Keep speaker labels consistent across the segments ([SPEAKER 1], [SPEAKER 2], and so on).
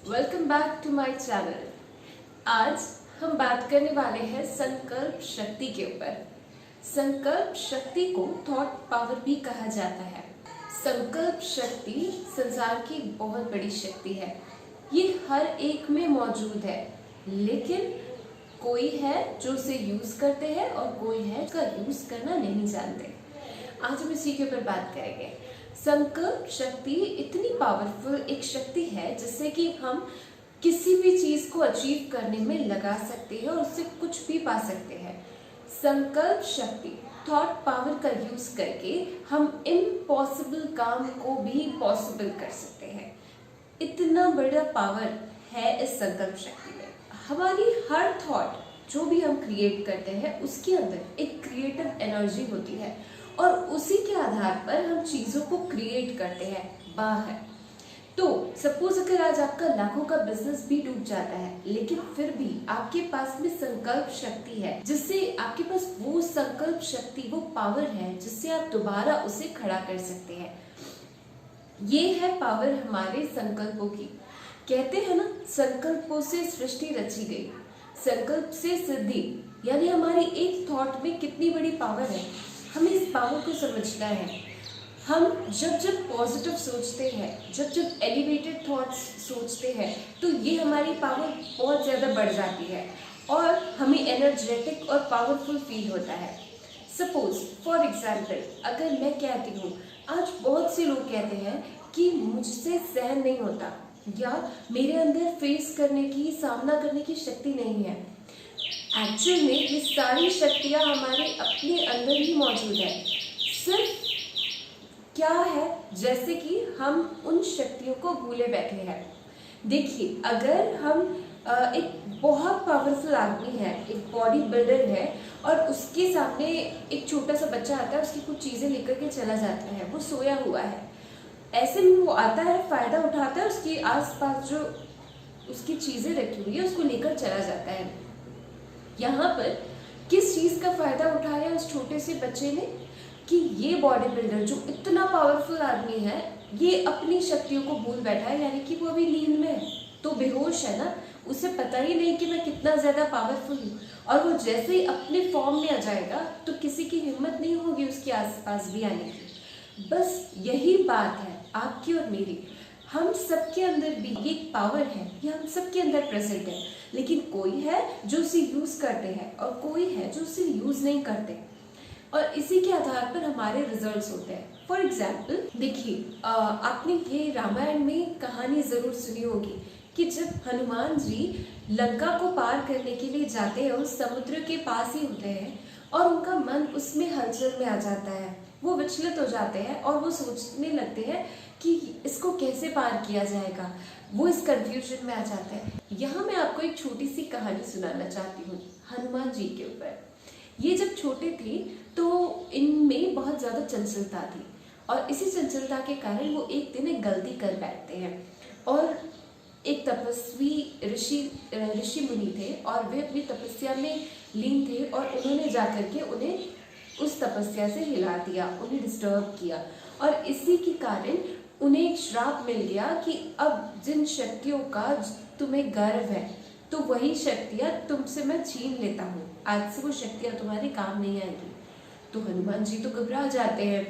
[SPEAKER 1] Welcome back to my channel. आज हम बात करने वाले हैं संकल्प शक्ति के ऊपर। संकल्प शक्ति को थॉट पावर भी कहा जाता है। संकल्प शक्ति संसार की बहुत बड़ी शक्ति है। ये हर एक में मौजूद है, लेकिन कोई है जो उसे यूज करते हैं और कोई है उसका यूज करना नहीं जानते। आज हम इसी के ऊपर बात करेंगे। संकल्प शक्ति इतनी पावरफुल एक शक्ति है जिससे कि हम किसी भी चीज को अचीव करने में लगा सकते हैं और उससे कुछ भी पा सकते हैं। संकल्प शक्ति थॉट पावर का यूज करके हम इम्पॉसिबल काम को भी पॉसिबल कर सकते हैं। इतना बड़ा पावर है इस संकल्प शक्ति में। हमारी हर थॉट जो भी हम क्रिएट करते हैं उसके अंदर एक क्रिएटिव एनर्जी होती है और उसी के आधार पर हम चीजों को क्रिएट करते हैं बाहर। तो सपोज अगर आज आपका लाखों का बिजनेस भी डूब जाता है, लेकिन फिर भी आपके पास में संकल्प शक्ति है, जिससे आपके पास वो संकल्प शक्ति, वो पावर है जिससे आप दोबारा उसे खड़ा कर सकते हैं। ये है पावर हमारे संकल्पों की। कहते हैं ना, संकल्पों से सृष्टि रची गई। संकल्प से सिद्धि, यानी हमारी एक थॉट में कितनी बड़ी पावर है, हमें इस पावर को समझना है। हम जब जब पॉजिटिव सोचते हैं, जब जब एलिवेटेड थॉट्स सोचते हैं, तो ये हमारी पावर बहुत ज़्यादा बढ़ जाती है और हमें एनर्जेटिक और पावरफुल फील होता है। सपोज फॉर एग्जाम्पल, अगर मैं कहती हूँ, आज बहुत से लोग कहते हैं कि मुझसे सहन नहीं होता या मेरे अंदर फेस करने की, सामना करने की शक्ति नहीं है। एक्चुअल में ये सारी शक्तियाँ हमारे अपने अंदर ही मौजूद है। सिर्फ क्या है, जैसे कि हम उन शक्तियों को भूले बैठे हैं। देखिए, अगर हम एक बहुत पावरफुल आदमी है, एक बॉडी बिल्डर है और उसके सामने एक छोटा सा बच्चा आता है, उसकी कुछ चीज़ें लेकर के चला जाता है, वो सोया हुआ है, ऐसे में वो आता है, फायदा उठाता है, उसके आसपास जो उसकी चीज़ें रखी हुई है उसको लेकर चला जाता है। यहाँ पर किस चीज़ का फायदा उठाया उस छोटे से बच्चे ने कि ये बॉडी बिल्डर जो इतना पावरफुल आदमी है, ये अपनी शक्तियों को भूल बैठा है, यानी कि वो अभी नींद में है, तो बेहोश है ना, उसे पता ही नहीं कि मैं कितना ज़्यादा पावरफुल हूँ। और वो जैसे ही अपने फॉर्म में आ जाएगा तो किसी की हिम्मत नहीं होगी उसके आसपास भी आने की। बस यही बात है आपकी और मेरी। हम सबके अंदर भी ये पावर है, ये हम सबके अंदर प्रेजेंट है, लेकिन कोई है जो उसे यूज करते हैं और कोई है जो उसे यूज नहीं करते, और इसी के आधार पर हमारे रिजल्ट्स होते हैं। फॉर एग्जाम्पल देखिए, आपने ये रामायण में कहानी जरूर सुनी होगी कि जब हनुमान जी लंका को पार करने के लिए जाते हैं, उस समुद्र के पास ही होते हैं और उनका मन उसमें हलचल में आ जाता है, वो विचलित हो जाते हैं और वो सोचने लगते हैं कि इसको कैसे पार किया जाएगा, वो इस कंफ्यूजन में आ जाता है। यहाँ मैं आपको एक छोटी सी कहानी सुनाना चाहती हूँ हनुमान जी के ऊपर। ये जब छोटे थे तो इनमें बहुत ज़्यादा चंचलता थी और इसी चंचलता के कारण वो एक दिन एक गलती कर बैठते हैं और एक तपस्वी ऋषि मुनि थे और वे अपनी तपस्या में लीन थे और उन्होंने जाकर के उन्हें उस तपस्या से हिला दिया, उन्हें डिस्टर्ब किया और इसी के कारण उन्हें एक श्राप मिल गया कि अब जिन शक्तियों का तुम्हें गर्व है, तो वही शक्तियाँ तुमसे मैं छीन लेता हूँ, आज से वो शक्तियाँ तुम्हारे काम नहीं आएंगी। तो हनुमान जी तो घबरा जाते हैं,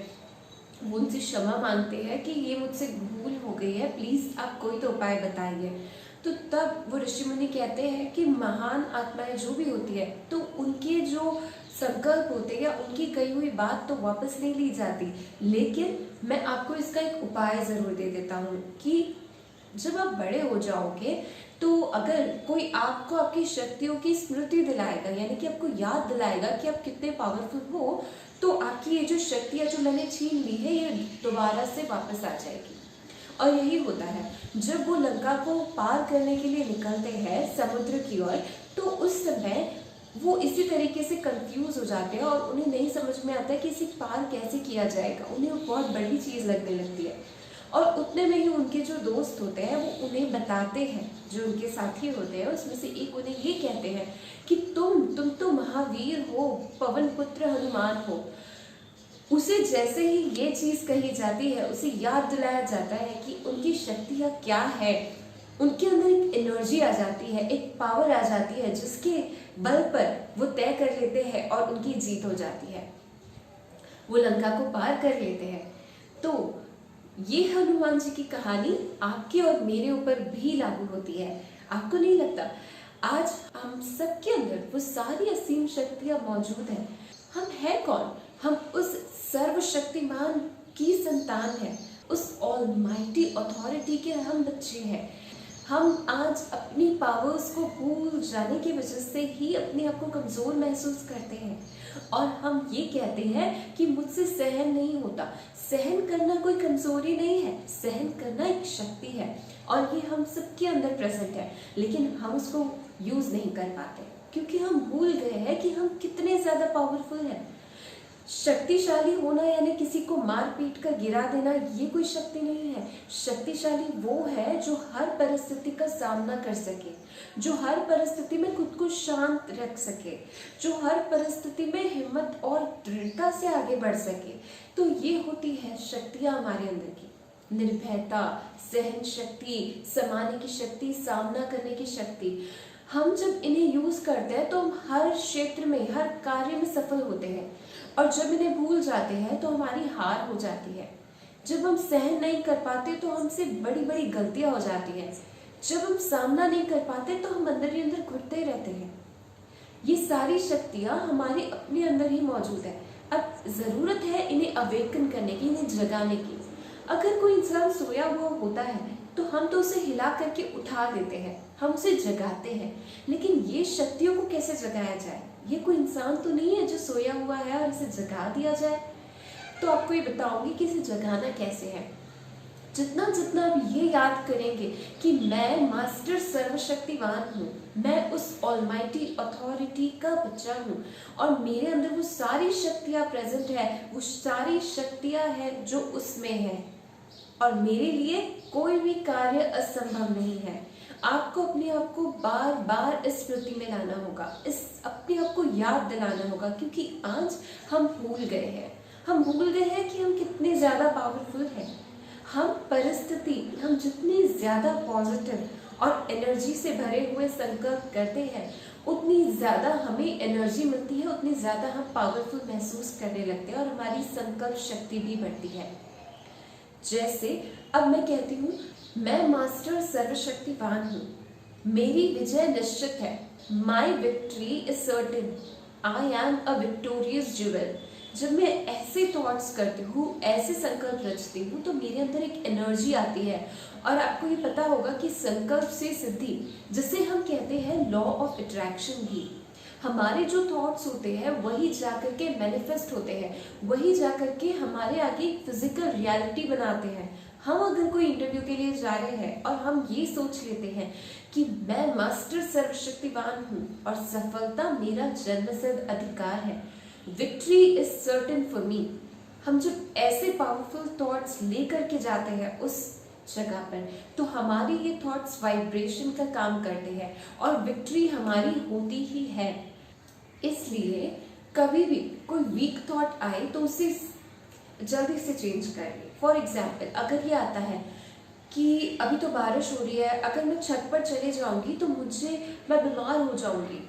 [SPEAKER 1] वो उनसे क्षमा मांगते हैं कि ये मुझसे भूल हो गई है, प्लीज आप कोई तो उपाय बताइए। तो तब वो ऋषि मुनि कहते हैं कि महान आत्माएं जो भी होती है, तो उनके जो संकल्प होते हैं या उनकी कही हुई बात तो वापस नहीं ली जाती, लेकिन मैं आपको इसका एक उपाय जरूर दे देता हूँ कि जब आप बड़े हो जाओगे तो अगर कोई आपको आपकी शक्तियों की स्मृति दिलाएगा, यानी कि आपको याद दिलाएगा कि आप कितने पावरफुल हो, तो आपकी ये जो शक्तियाँ जो मैंने छीन ली है ये दोबारा से वापस आ जाएगी। और यही होता है, जब वो लंका को पार करने के लिए निकलते हैं समुद्र की ओर, तो उस समय वो इसी तरीके से कंफ्यूज हो जाते हैं और उन्हें नहीं समझ में आता है कि इसे पार कैसे किया जाएगा। उन्हें वो बहुत बड़ी चीज़ लगने लगती है और उतने में ही उनके जो दोस्त होते हैं वो उन्हें बताते हैं, जो उनके साथी होते हैं उसमें से एक उन्हें ये कहते हैं कि तुम तो महावीर हो, पवन पुत्र हनुमान हो। उसे जैसे ही ये चीज़ कही जाती है, उसे याद दिलाया जाता है कि उनकी शक्तियाँ क्या है, उनके अंदर एक एनर्जी आ जाती है, एक पावर आ जाती है जिसके बल पर वो तय कर लेते हैं और उनकी जीत हो जाती है, वो लंका को पार कर लेते हैं। तो ये हनुमान जी की कहानी आपके और मेरे ऊपर भी लागू होती है। आपको नहीं लगता आज हम सबके अंदर वो सारी असीम शक्तियां मौजूद हैं? हम हैं कौन? हम उस सर्वशक्तिमान की संतान हैं, उस ऑलमाइटी अथॉरिटी के हम बच्चे हैं। हम आज अपनी पावर्स को भूल जाने की वजह से ही अपने आप को कमज़ोर महसूस करते हैं और हम ये कहते हैं कि मुझसे सहन नहीं होता। सहन करना कोई कमज़ोरी नहीं है, सहन करना एक शक्ति है और ये हम सबके अंदर प्रेजेंट है, लेकिन हम उसको यूज़ नहीं कर पाते क्योंकि हम भूल गए हैं कि हम कितने ज़्यादा पावरफुल हैं। शक्तिशाली होना यानी किसी को मार पीट कर गिरा देना ये कोई शक्ति नहीं है। शक्तिशाली वो है जो हर परिस्थिति का सामना कर सके, जो हर परिस्थिति में खुद को शांत रख सके, जो हर परिस्थिति में हिम्मत और दृढ़ता से आगे बढ़ सके। तो ये होती है शक्तियाँ हमारे अंदर की, निर्भयता, सहन शक्ति, समाने की शक्ति, सामना करने की शक्ति। हम जब इन्हें यूज करते हैं तो हम हर क्षेत्र में, हर कार्य में सफल होते हैं और जब इन्हें भूल जाते हैं तो हमारी हार हो जाती है। जब हम सहन नहीं कर पाते तो हमसे बड़ी बड़ी गलतियां हो जाती हैं। जब हम सामना नहीं कर पाते तो हम अंदर ही अंदर घुटते रहते हैं। ये सारी शक्तियां हमारे अपने अंदर ही मौजूद है। अब जरूरत है इन्हें अवेकन करने की, इन्हें जगाने की। अगर कोई इंसान सोया हुआ होता है तो हम तो उसे हिला करके उठा देते हैं, हम उसे जगाते हैं, लेकिन ये शक्तियों को कैसे जगाया जाए? ये कोई इंसान तो नहीं है जो सोया हुआ है और इसे जगा दिया जाए। तो आपको ये बताऊंगी कि इसे जगाना कैसे है। जितना जितना आप ये याद करेंगे कि मैं मास्टर सर्वशक्तिवान हूँ, मैं उस ऑलमाइटी अथॉरिटी का बच्चा हूँ और मेरे अंदर वो सारी शक्तियाँ प्रेजेंट है, वो सारी शक्तियाँ हैं जो उसमें है और मेरे लिए कोई भी कार्य असंभव नहीं है। आपको अपने आप को बार बार इस स्मृति में लाना होगा, इस अपने आप को याद दिलाना होगा, क्योंकि आज हम भूल गए हैं। हम भूल गए हैं कि हम कितने ज़्यादा पावरफुल हैं। हम जितनी ज़्यादा पॉजिटिव और एनर्जी से भरे हुए संकल्प करते हैं, उतनी ज़्यादा हमें एनर्जी मिलती है, उतनी ज़्यादा हम पावरफुल महसूस करने लगते हैं और हमारी संकल्प शक्ति भी बढ़ती है। जैसे अब मैं कहती हूँ, मैं मास्टर सर्वशक्तिवान हूँ, मेरी विजय निश्चित है, my victory is certain, I am a victorious jewel. जब मैं ऐसे थॉट्स करती हूँ, ऐसे संकल्प रचती हूँ, तो मेरे अंदर एक एनर्जी आती है। और आपको ये पता होगा कि संकल्प से सिद्धि, जिसे हम कहते हैं लॉ ऑफ अट्रैक्शन, भी हमारे जो थॉट्स होते हैं वही जाकर के मैनिफेस्ट होते हैं, वही जाकर के हमारे आगे फिजिकल रियलिटी बनाते हैं। हम अगर कोई इंटरव्यू के लिए जा रहे हैं और हम ये सोच लेते हैं कि मैं मास्टर सर्वशक्तिवान हूँ और सफलता मेरा जन्मसिद्ध अधिकार है, victory is certain for me. हम जब ऐसे पावरफुल थॉट्स लेकर के जाते हैं उस जगह पर, तो हमारी ये थॉट्स वाइब्रेशन का काम करते हैं और विक्ट्री हमारी होती ही है। इसलिए कभी भी कोई वीक थॉट आए तो उसे जल्दी से चेंज कर ले। फॉर एग्जाम्पल, अगर ये आता है कि अभी तो बारिश हो रही है, अगर मैं छत पर चले जाऊंगी तो मैं बीमार हो जाऊंगी,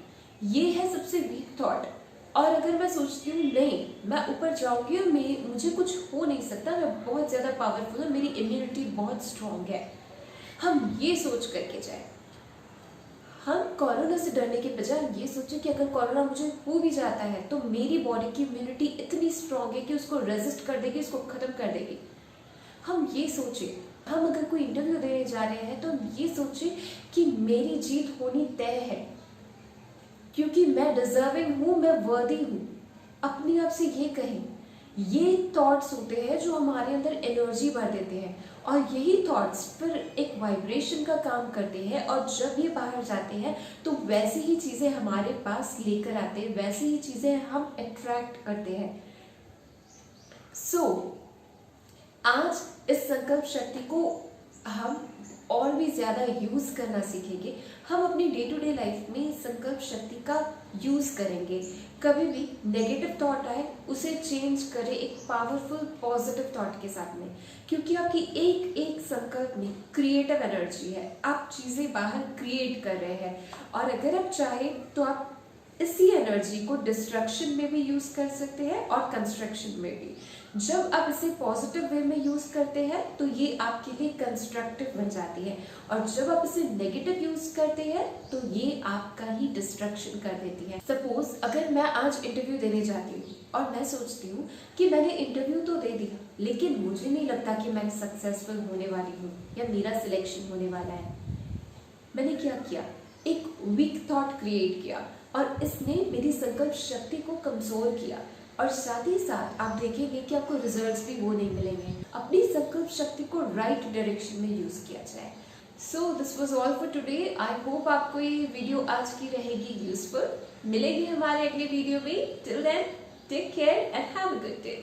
[SPEAKER 1] ये है सबसे वीक थॉट। और अगर मैं सोचती हूँ नहीं, मैं ऊपर जाऊंगी और मुझे कुछ हो नहीं सकता, मैं बहुत ज़्यादा पावरफुल हूँ, मेरी इम्यूनिटी बहुत स्ट्रांग है, हम ये सोच करके जाए। हम कोरोना से डरने के बजाय ये सोचें कि अगर कोरोना मुझे हो भी जाता है तो मेरी बॉडी की इम्यूनिटी इतनी स्ट्रांग है कि उसको रेजिस्ट कर देगी, उसको ख़त्म कर देगी। हम ये सोचें। हम अगर कोई इंटरव्यू देने जा रहे हैं तो हम ये सोचें कि मेरी जीत होनी तय है, क्योंकि मैं डिजर्विंग हूँ, मैं वर्दी हूँ। अपने आप से ये कहें। ये थॉट्स होते हैं जो हमारे अंदर एनर्जी भर देते हैं और यही थॉट्स फिर एक वाइब्रेशन का काम करते हैं और जब ये बाहर जाते हैं तो वैसी ही चीज़ें हमारे पास लेकर आते हैं, वैसी ही चीज़ें हम अट्रैक्ट करते हैं। आज इस संकल्प शक्ति को हम और भी ज़्यादा यूज़ करना सीखेंगे। हम अपनी डे टू डे लाइफ में संकल्प शक्ति का यूज़ करेंगे। कभी भी नेगेटिव थॉट आए उसे चेंज करें एक पावरफुल पॉजिटिव थॉट के साथ में, क्योंकि आपकी एक एक संकल्प में क्रिएटिव एनर्जी है। आप चीज़ें बाहर क्रिएट कर रहे हैं, और अगर आप चाहें तो आप इसी एनर्जी को डिस्ट्रक्शन में भी यूज कर सकते हैं और कंस्ट्रक्शन में भी। जब आप इसे पॉजिटिव वे में यूज करते हैं तो ये आपके लिए कंस्ट्रक्टिव बन जाती है, और जब आप इसे नेगेटिव यूज करते हैं तो ये आपका ही डिस्ट्रक्शन कर देती है। सपोज अगर मैं आज इंटरव्यू देने जाती हूँ और मैं सोचती हूँ कि मैंने इंटरव्यू तो दे दिया, लेकिन मुझे नहीं लगता कि मैं सक्सेसफुल होने वाली हूँ या मेरा सिलेक्शन होने वाला है। मैंने क्या किया? एक वीक थॉट क्रिएट किया, और इसने मेरी संकल्प शक्ति को कमजोर किया, और साथ ही साथ आप देखेंगे कि आपको रिजल्ट्स भी वो नहीं मिलेंगे। अपनी संकल्प शक्ति को राइट डायरेक्शन में यूज किया जाए। So this was all for today. I hope आपको ये वीडियो आज की रहेगी यूजफुल। मिलेंगे हमारे अगले वीडियो में। Till then take care and have a good day.